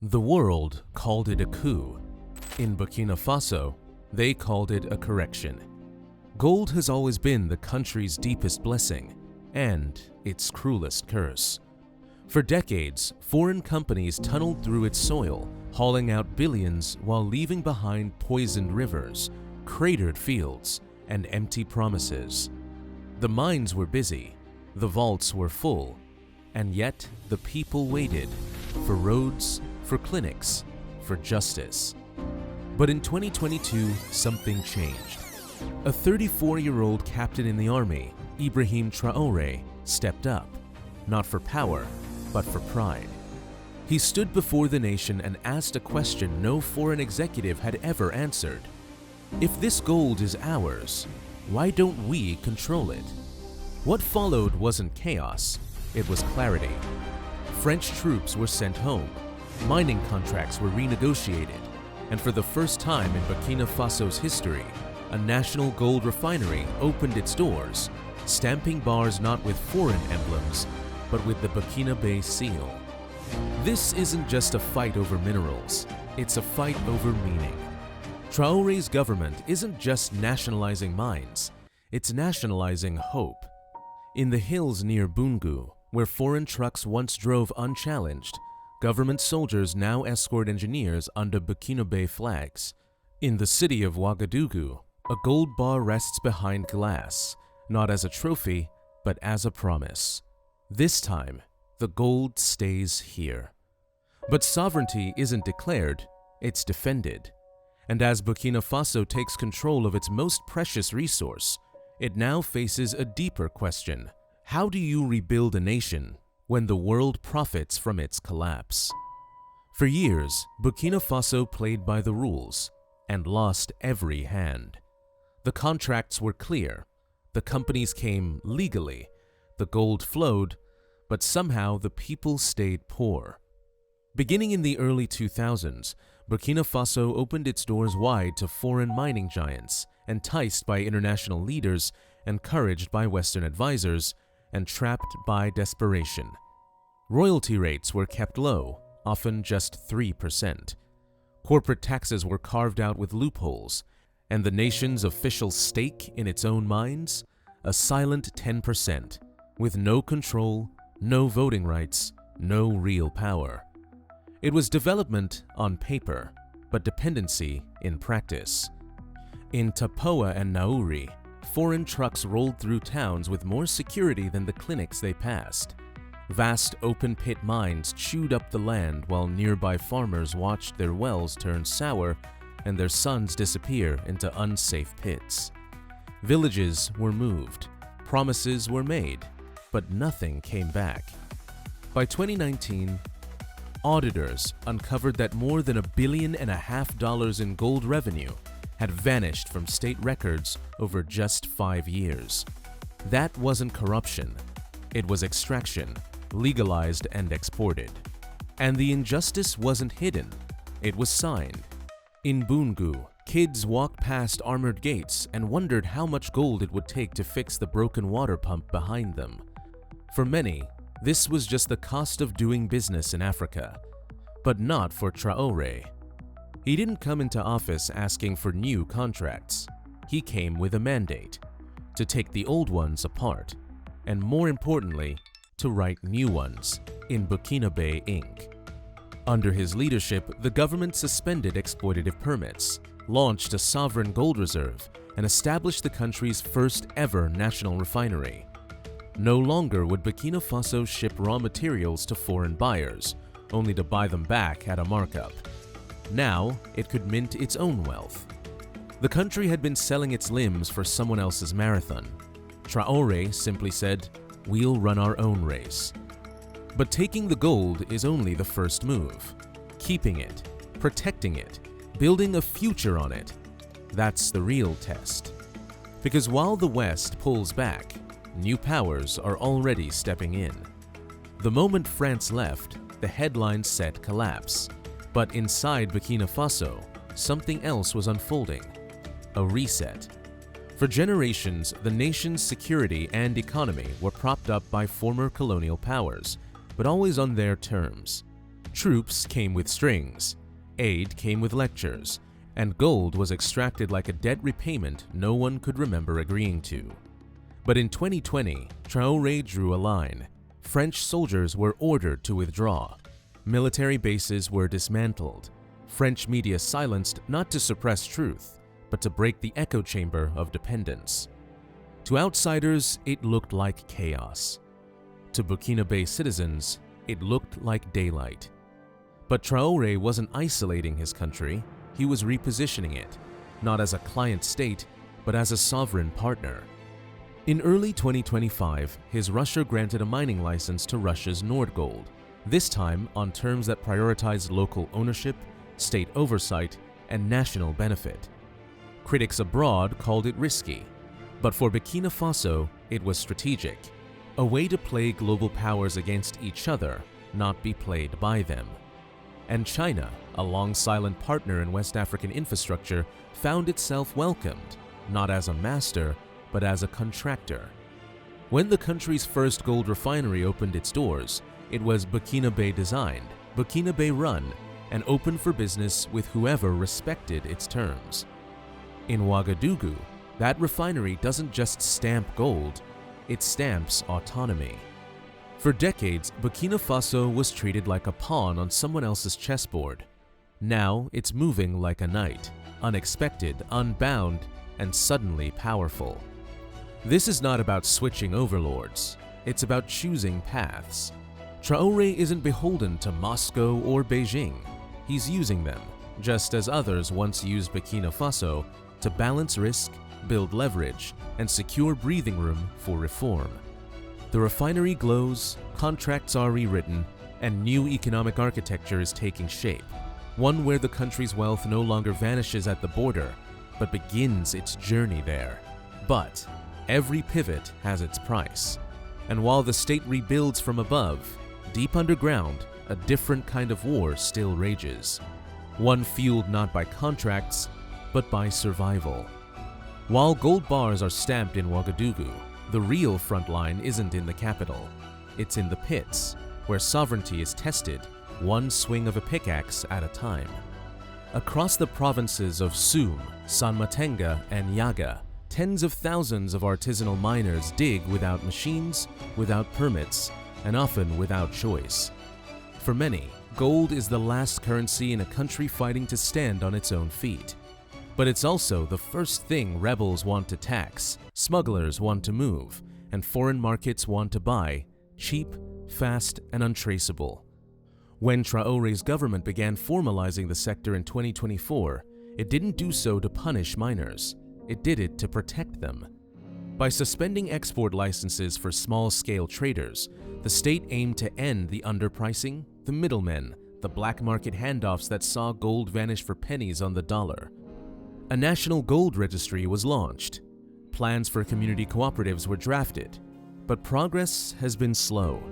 The world called it a coup. In Burkina Faso, they called it a correction. Gold has always been the country's deepest blessing and its cruelest curse. For decades, foreign companies tunneled through its soil, hauling out billions while leaving behind poisoned rivers, cratered fields, and empty promises. The mines were busy, the vaults were full, and yet the people waited for roads, for clinics, for justice. But in 2022, something changed. A 34-year-old captain in the army, Ibrahim Traoré, stepped up, not for power, but for pride. He stood before the nation and asked a question no foreign executive had ever answered. If this gold is ours, why don't we control it? What followed wasn't chaos, it was clarity. French troops were sent home, mining contracts were renegotiated, and for the first time in Burkina Faso's history, a national gold refinery opened its doors, stamping bars not with foreign emblems, but with the Burkina seal. This isn't just a fight over minerals, it's a fight over meaning. Traoré's government isn't just nationalizing mines, it's nationalizing hope. In the hills near Bungu, where foreign trucks once drove unchallenged, government soldiers now escort engineers under Burkina flags. In the city of Ouagadougou, a gold bar rests behind glass, not as a trophy, but as a promise. This time, the gold stays here. But sovereignty isn't declared, it's defended. And as Burkina Faso takes control of its most precious resource, it now faces a deeper question. How do you rebuild a nation when the world profits from its collapse? For years, Burkina Faso played by the rules and lost every hand. The contracts were clear, the companies came legally, the gold flowed, but somehow the people stayed poor. Beginning in the early 2000s, Burkina Faso opened its doors wide to foreign mining giants, enticed by international leaders, encouraged by Western advisors, and trapped by desperation. Royalty rates were kept low, often just 3%. Corporate taxes were carved out with loopholes, and the nation's official stake in its own mines? A silent 10%, with no control, no voting rights, no real power. It was development on paper, but dependency in practice. In Tapoa and Nauri, foreign trucks rolled through towns with more security than the clinics they passed. Vast open-pit mines chewed up the land while nearby farmers watched their wells turn sour and their sons disappear into unsafe pits. Villages were moved, promises were made, but nothing came back. By 2019, auditors uncovered that more than $1.5 billion in gold revenue had vanished from state records over just 5 years. That wasn't corruption, it was extraction, legalized and exported. And the injustice wasn't hidden, it was signed. In Bungu, kids walked past armored gates and wondered how much gold it would take to fix the broken water pump behind them. For many, this was just the cost of doing business in Africa. But not for Traoré. He didn't come into office asking for new contracts. He came with a mandate to take the old ones apart, and more importantly, to write new ones in Burkina Inc. Under his leadership, the government suspended exploitative permits, launched a sovereign gold reserve, and established the country's first ever national refinery. No longer would Burkina Faso ship raw materials to foreign buyers, only to buy them back at a markup. Now, it could mint its own wealth. The country had been selling its limbs for someone else's marathon. Traoré simply said, "We'll run our own race." But taking the gold is only the first move. Keeping it, protecting it, building a future on it, that's the real test. Because while the West pulls back, new powers are already stepping in. The moment France left, the headlines said collapse. But inside Burkina Faso, something else was unfolding. A reset. For generations, the nation's security and economy were propped up by former colonial powers, but always on their terms. Troops came with strings, aid came with lectures, and gold was extracted like a debt repayment no one could remember agreeing to. But in 2020, Traoré drew a line. French soldiers were ordered to withdraw. Military bases were dismantled. French media silenced not to suppress truth, but to break the echo chamber of dependence. To outsiders, it looked like chaos. To Burkina citizens, it looked like daylight. But Traoré wasn't isolating his country, he was repositioning it, not as a client state, but as a sovereign partner. In early 2025, his Russia granted a mining license to Russia's Nordgold, this time on terms that prioritized local ownership, state oversight, and national benefit. Critics abroad called it risky, but for Burkina Faso, it was strategic, a way to play global powers against each other, not be played by them. And China, a long silent partner in West African infrastructure, found itself welcomed, not as a master, but as a contractor. When the country's first gold refinery opened its doors, it was Burkina designed, Burkina run, and open for business with whoever respected its terms. In Ouagadougou, that refinery doesn't just stamp gold, it stamps autonomy. For decades, Burkina Faso was treated like a pawn on someone else's chessboard. Now it's moving like a knight, unexpected, unbound, and suddenly powerful. This is not about switching overlords, it's about choosing paths. Traoré isn't beholden to Moscow or Beijing. He's using them, just as others once used Burkina Faso, to balance risk, build leverage, and secure breathing room for reform. The refinery glows, contracts are rewritten, and new economic architecture is taking shape, one where the country's wealth no longer vanishes at the border, but begins its journey there. But every pivot has its price, and while the state rebuilds from above, deep underground, a different kind of war still rages, one fueled not by contracts, but by survival. While gold bars are stamped in Ouagadougou, the real front line isn't in the capital. It's in the pits, where sovereignty is tested, one swing of a pickaxe at a time. Across the provinces of Soum, Sanmatenga, and Yaga, tens of thousands of artisanal miners dig without machines, without permits, and often without choice. For many, gold is the last currency in a country fighting to stand on its own feet. But it's also the first thing rebels want to tax, smugglers want to move, and foreign markets want to buy, cheap, fast, and untraceable. When Traoré's government began formalizing the sector in 2024, it didn't do so to punish miners, it did it to protect them. By suspending export licenses for small-scale traders, the state aimed to end the underpricing, the middlemen, the black market handoffs that saw gold vanish for pennies on the dollar. A national gold registry was launched. Plans for community cooperatives were drafted, but progress has been slow,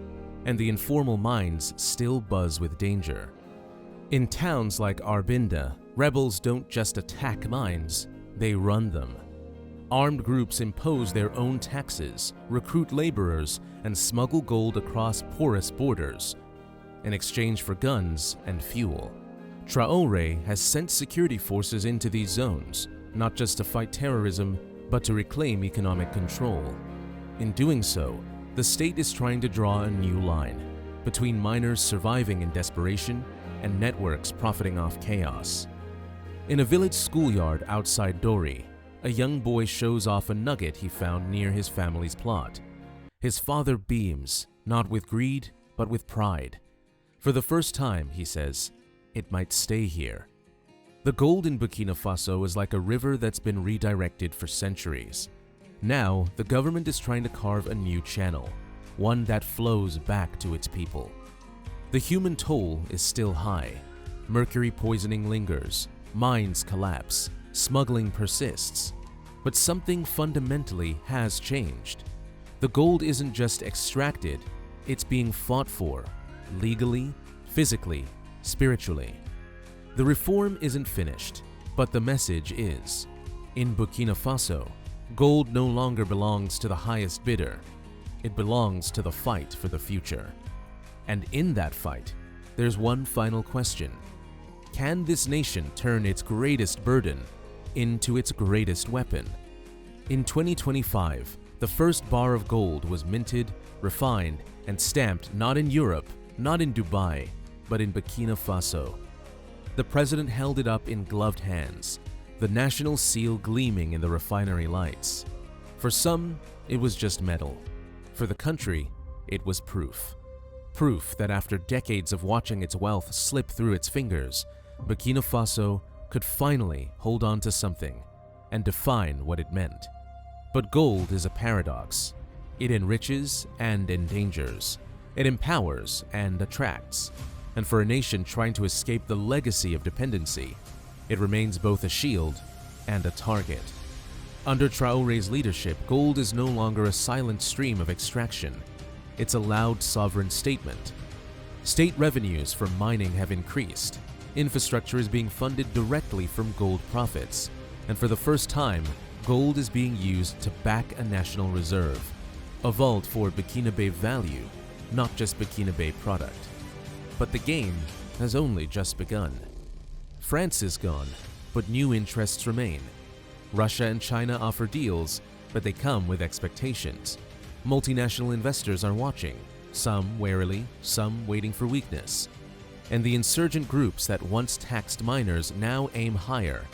and the informal mines still buzz with danger. In towns like Arbinda, rebels don't just attack mines, they run them. Armed groups impose their own taxes, recruit laborers, and smuggle gold across porous borders in exchange for guns and fuel. Traoré has sent security forces into these zones, not just to fight terrorism, but to reclaim economic control. In doing so, the state is trying to draw a new line between miners surviving in desperation and networks profiting off chaos. In a village schoolyard outside Dori, a young boy shows off a nugget he found near his family's plot. His father beams, not with greed, but with pride. For the first time, he says, it might stay here. The gold in Burkina Faso is like a river that's been redirected for centuries. Now, the government is trying to carve a new channel, one that flows back to its people. The human toll is still high. Mercury poisoning lingers, mines collapse, smuggling persists. But something fundamentally has changed. The gold isn't just extracted, it's being fought for, legally, physically, spiritually. The reform isn't finished, but the message is. In Burkina Faso, gold no longer belongs to the highest bidder. It belongs to the fight for the future. And in that fight, there's one final question. Can this nation turn its greatest burden into its greatest weapon? In 2025, the first bar of gold was minted, refined, and stamped not in Europe, not in Dubai, but in Burkina Faso. The president held it up in gloved hands, the national seal gleaming in the refinery lights. For some, it was just metal. For the country, it was proof. Proof that after decades of watching its wealth slip through its fingers, Burkina Faso could finally hold on to something and define what it meant. But gold is a paradox. It enriches and endangers. It empowers and attracts. And for a nation trying to escape the legacy of dependency, it remains both a shield and a target. Under Traoré's leadership, gold is no longer a silent stream of extraction. It's a loud sovereign statement. State revenues from mining have increased. Infrastructure is being funded directly from gold profits. And for the first time, gold is being used to back a national reserve, a vault for Burkinabe value, not just Burkinabe product. But the game has only just begun. France is gone, but new interests remain. Russia and China offer deals, but they come with expectations. Multinational investors are watching, some warily, some waiting for weakness. And the insurgent groups that once taxed miners now aim higher,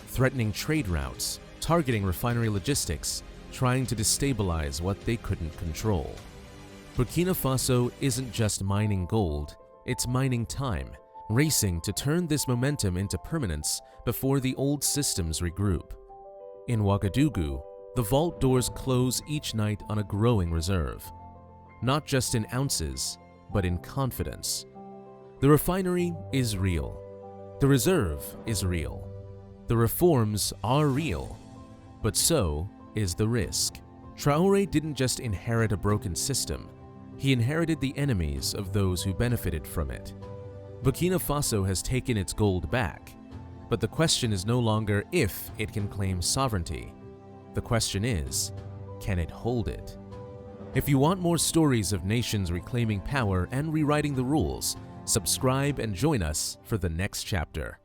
threatening trade routes, targeting refinery logistics, trying to destabilize what they couldn't control. Burkina Faso isn't just mining gold, it's mining time, racing to turn this momentum into permanence before the old systems regroup. In Ouagadougou, the vault doors close each night on a growing reserve, not just in ounces, but in confidence. The refinery is real. The reserve is real. The reforms are real. But so is the risk. Traoré didn't just inherit a broken system, he inherited the enemies of those who benefited from it. Burkina Faso has taken its gold back, but the question is no longer if it can claim sovereignty. The question is, can it hold it? If you want more stories of nations reclaiming power and rewriting the rules, subscribe and join us for the next chapter.